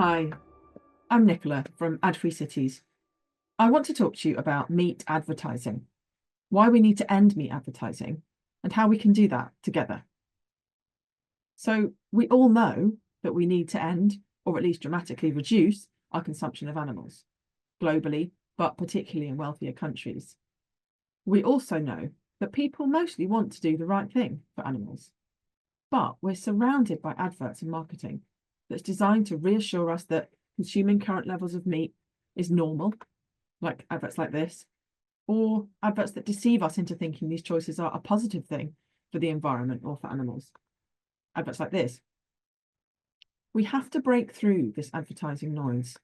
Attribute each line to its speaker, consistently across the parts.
Speaker 1: Hi, I'm Nicola from Adfree Cities. I want to talk to you about meat advertising, why we need to end meat advertising, and how we can do that together. So we all know that we need to end, or at least dramatically reduce, our consumption of animals, globally, but particularly in wealthier countries. We also know that people mostly want to do the right thing for animals, but we're surrounded by adverts and marketing that's designed to reassure us that consuming current levels of meat is normal, like adverts like this, or adverts that deceive us into thinking these choices are a positive thing for the environment or for animals. Adverts like this. We have to break through this advertising noise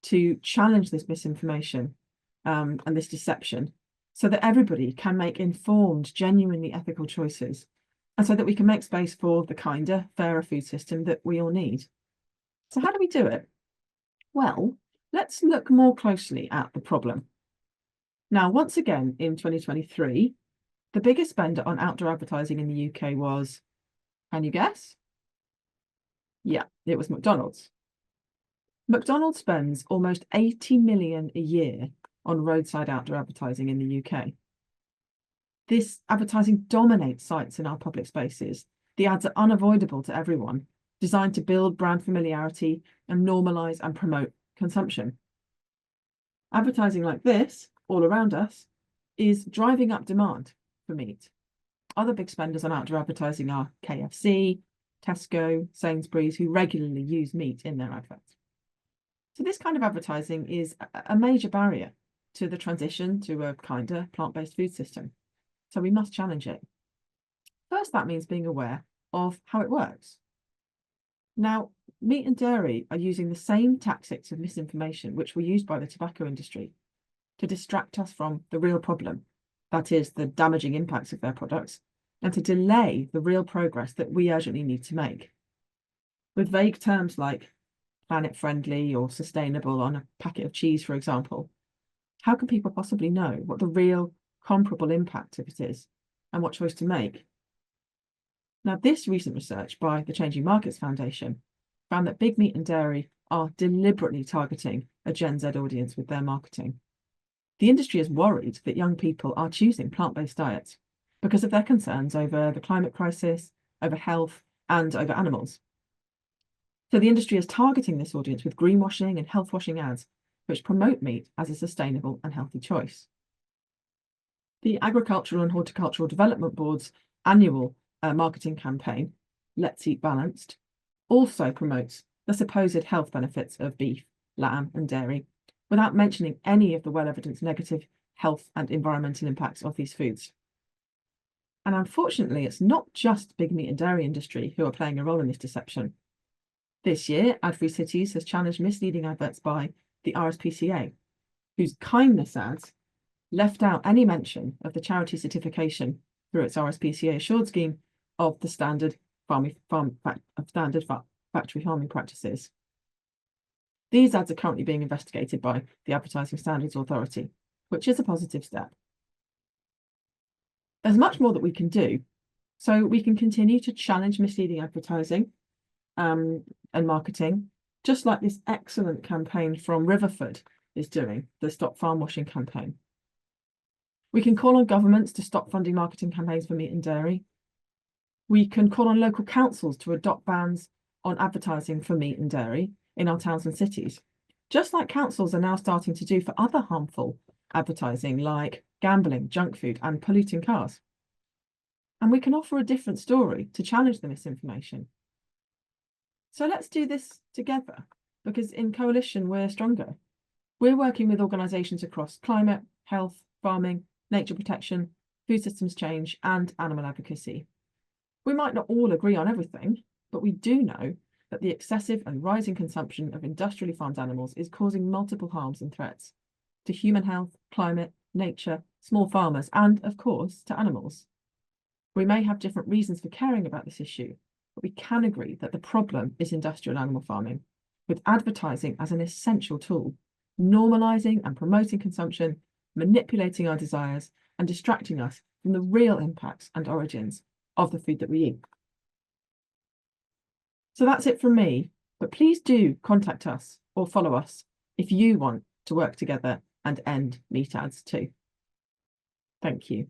Speaker 1: to challenge this misinformation and this deception so that everybody can make informed, genuinely ethical choices, and so that we can make space for the kinder, fairer food system that we all need. So how do we do it? Well, let's look more closely at the problem. Now, once again, in 2023, the biggest spender on outdoor advertising in the UK was, can you guess? Yeah, it was McDonald's. McDonald's spends almost 80 million a year on roadside outdoor advertising in the UK. This advertising dominates sites in our public spaces. The ads are unavoidable to everyone, designed to build brand familiarity and normalise and promote consumption. Advertising like this, all around us, is driving up demand for meat. Other big spenders on outdoor advertising are KFC, Tesco, Sainsbury's, who regularly use meat in their adverts. So this kind of advertising is a major barrier to the transition to a kinder plant-based food system. So we must challenge it. First, that means being aware of how it works. Now, meat and dairy are using the same tactics of misinformation which were used by the tobacco industry to distract us from the real problem, that is, the damaging impacts of their products, and to delay the real progress that we urgently need to make. With vague terms like planet-friendly or sustainable on a packet of cheese, for example, how can people possibly know what the real comparable impact of it is and what choice to make? Now, this recent research by the Changing Markets Foundation found that big meat and dairy are deliberately targeting a Gen Z audience with their marketing. The industry is worried that young people are choosing plant-based diets because of their concerns over the climate crisis, over health, and over animals. So the industry is targeting this audience with greenwashing and health-washing ads, which promote meat as a sustainable and healthy choice. The Agricultural and Horticultural Development Board's annual marketing campaign, Let's Eat Balanced, also promotes the supposed health benefits of beef, lamb, and dairy, without mentioning any of the well-evidenced negative health and environmental impacts of these foods. And unfortunately, it's not just big meat and dairy industry who are playing a role in this deception. This year, Adfree Cities has challenged misleading adverts by the RSPCA, whose kindness ads left out any mention of the charity certification through its RSPCA assured scheme of the standard factory farming practices. These ads are currently being investigated by the Advertising Standards Authority, which is a positive step. There's much more that we can do. So we can continue to challenge misleading advertising and marketing, just like this excellent campaign from Riverford is doing, the Stop Farm Washing campaign. We can call on governments to stop funding marketing campaigns for meat and dairy. We can call on local councils to adopt bans on advertising for meat and dairy in our towns and cities, just like councils are now starting to do for other harmful advertising like gambling, junk food, and polluting cars. And we can offer a different story to challenge the misinformation. So let's do this together, because in coalition we're stronger. We're working with organisations across climate, health, farming, nature protection, food systems change, and animal advocacy. We might not all agree on everything, but we do know that the excessive and rising consumption of industrially farmed animals is causing multiple harms and threats to human health, climate, nature, small farmers, and, of course, to animals. We may have different reasons for caring about this issue, but we can agree that the problem is industrial animal farming, with advertising as an essential tool, normalising and promoting consumption, manipulating our desires, and distracting us from the real impacts and origins of the food that we eat. So that's it from me. But please do contact us or follow us if you want to work together and end meat ads too. Thank you.